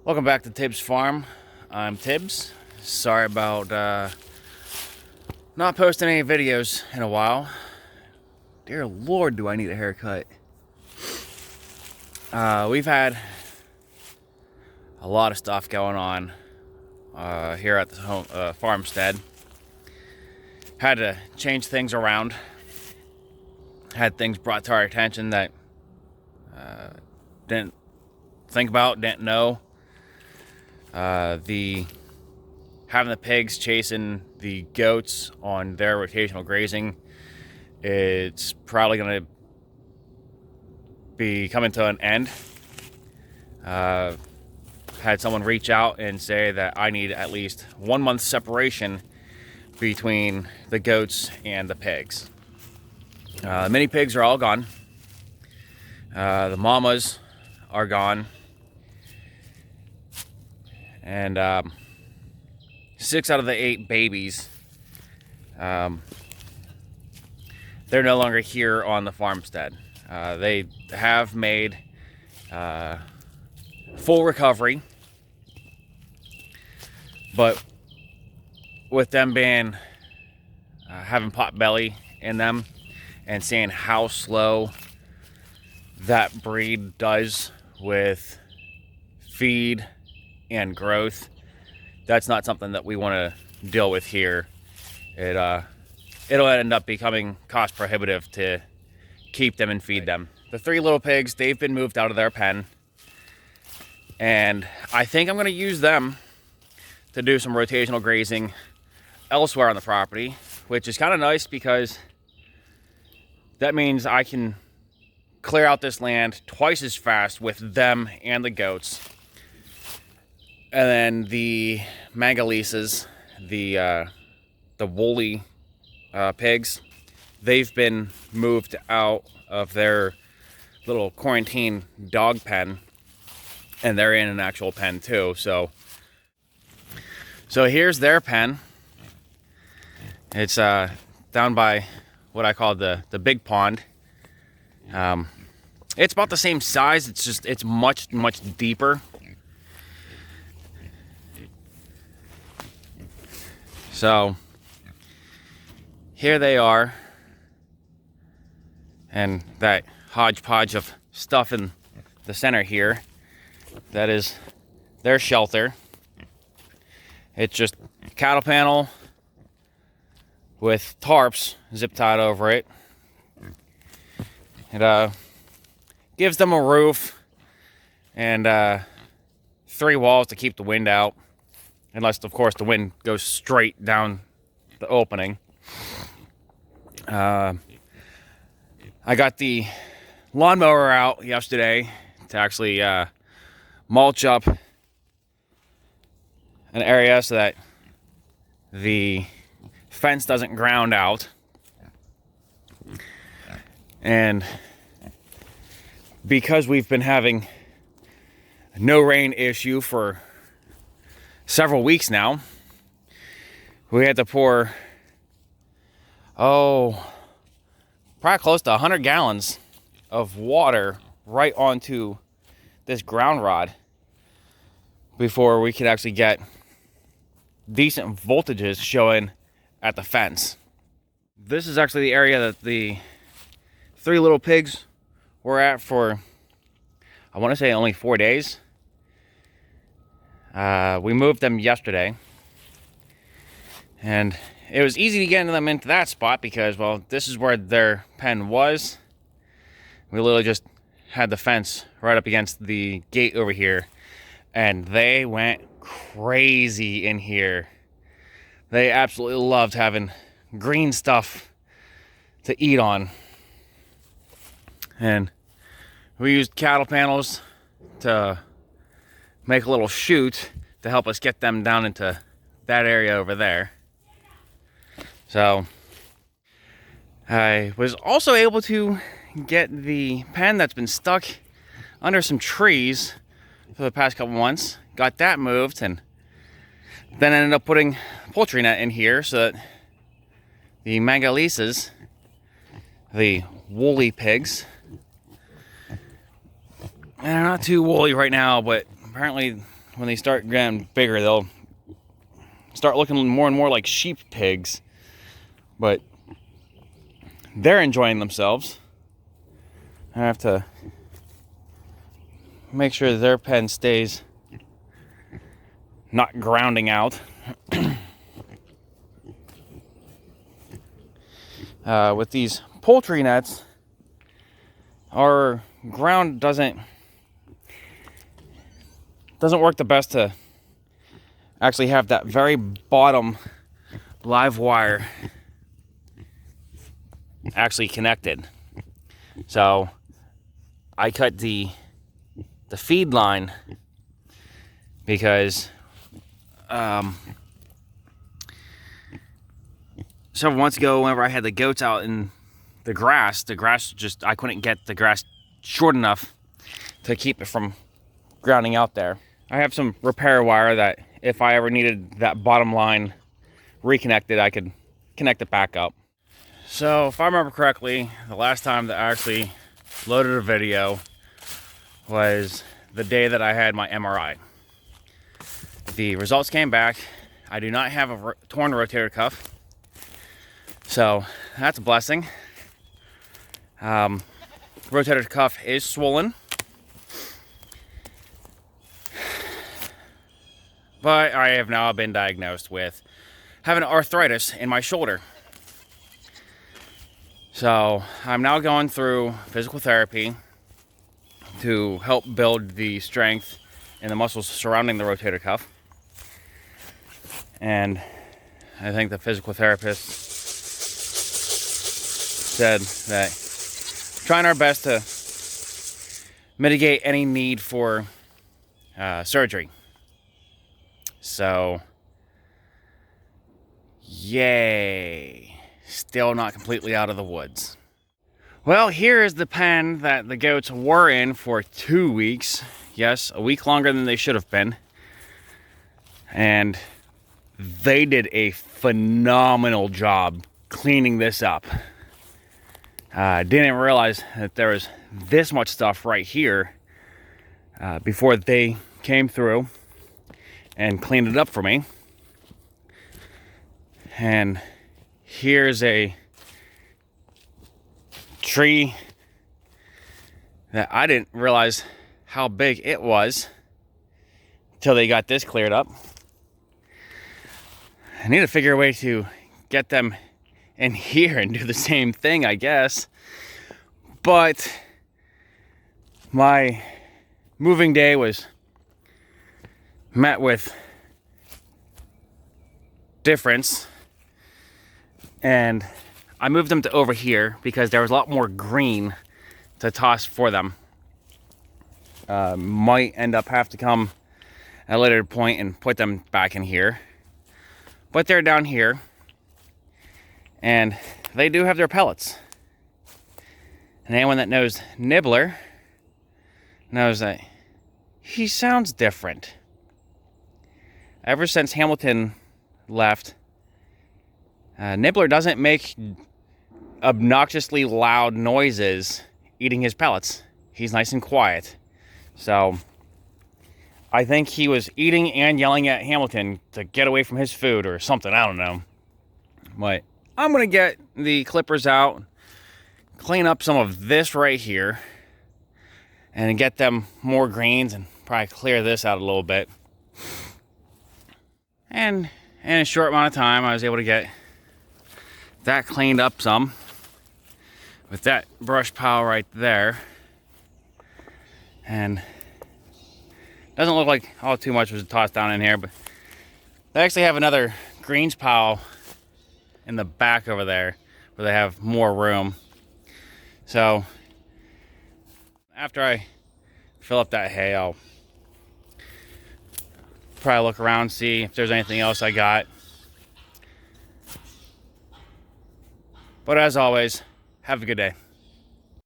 Welcome back to Tibbs Farm. I'm Tibbs. Sorry about not posting any videos in a while. Dear Lord, do I need a haircut. We've had a lot of stuff going on here at the home, farmstead. Had to change things around. Had things brought to our attention that didn't think about, didn't know. Having the pigs chasing the goats on their rotational grazing, it's probably going to be coming to an end. Had someone reach out and say that I need at least 1 month separation between the goats and the pigs. The mini pigs are all gone. The mamas are gone. And 6 out of the 8 babies, they're no longer here on the farmstead. They have made full recovery, but with them being having pot belly in them and seeing how slow that breed does with feed and growth, that's not something that we want to deal with here. It'll end up becoming cost prohibitive to keep them and feed them. The 3 little pigs, they've been moved out of their pen, and I think I'm going to use them to do some rotational grazing elsewhere on the property, which is kind of nice because that means I can clear out this land twice as fast with them and the goats. And then the Mangalises, the woolly pigs, they've been moved out of their little quarantine dog pen, and they're in an actual pen too. So here's their pen. It's down by what I call the big pond. It's about the same size. It's much deeper. So here they are, and that hodgepodge of stuff in the center here, that is their shelter. It's just a cattle panel with tarps zip tied over it. It gives them a roof and 3 walls to keep the wind out. Unless, of course, the wind goes straight down the opening. I got the lawnmower out yesterday to actually mulch up an area so that the fence doesn't ground out. And because we've been having a no rain issue for several weeks now, we had to pour probably close to 100 gallons of water right onto this ground rod before we could actually get decent voltages showing at the fence. This is actually the area that the 3 little pigs were at for, I want to say, only 4 days. We moved them yesterday, and it was easy to get them into that spot because, well, this is where their pen was. We literally just had the fence right up against the gate over here, and they went crazy in here. They absolutely loved having green stuff to eat on. And we used cattle panels to make a little chute to help us get them down into that area over there. So I was also able to get the pen that's been stuck under some trees for the past couple months. Got that moved, and then I ended up putting a poultry net in here so that the Mangalises, the woolly pigs, and they're not too woolly right now, but apparently when they start getting bigger, they'll start looking more and more like sheep pigs. But they're enjoying themselves. I have to make sure their pen stays not grounding out. With these poultry nets, our ground doesn't work the best to actually have that very bottom live wire actually connected. So I cut the feed line because several months ago, whenever I had the goats out in the grass just, I couldn't get the grass short enough to keep it from grounding out there. I have some repair wire that if I ever needed that bottom line reconnected, I could connect it back up. So if I remember correctly, the last time that I actually loaded a video was the day that I had my MRI. The results came back. I do not have a torn rotator cuff, so that's a blessing. Rotator cuff is swollen, but I have now been diagnosed with having arthritis in my shoulder. So I'm now going through physical therapy to help build the strength in the muscles surrounding the rotator cuff. And I think the physical therapist said that we're trying our best to mitigate any need for surgery. So, yay. Still not completely out of the woods. Well, here is the pen that the goats were in for 2 weeks. Yes, a week longer than they should have been. And they did a phenomenal job cleaning this up. Didn't realize that there was this much stuff right here before they came through and cleaned it up for me. And here's a tree that I didn't realize how big it was until they got this cleared up. I need to figure a way to get them in here and do the same thing, I guess. But my moving day was met with difference, and I moved them to over here because there was a lot more green to toss for them. Might end up have to come at a later point and put them back in here, but they're down here and they do have their pellets. And anyone that knows Nibbler knows that he sounds different. Ever since Hamilton left, Nibbler doesn't make obnoxiously loud noises eating his pellets. He's nice and quiet. So I think he was eating and yelling at Hamilton to get away from his food or something. I don't know. But I'm going to get the clippers out, clean up some of this right here, and get them more greens and probably clear this out a little bit. And in a short amount of time, I was able to get that cleaned up some with that brush pile right there. And doesn't look like all too much was tossed down in here, but they actually have another greens pile in the back over there where they have more room. So after I fill up that hay, I'll probably look around, see if there's anything else I got. But as always, have a good day.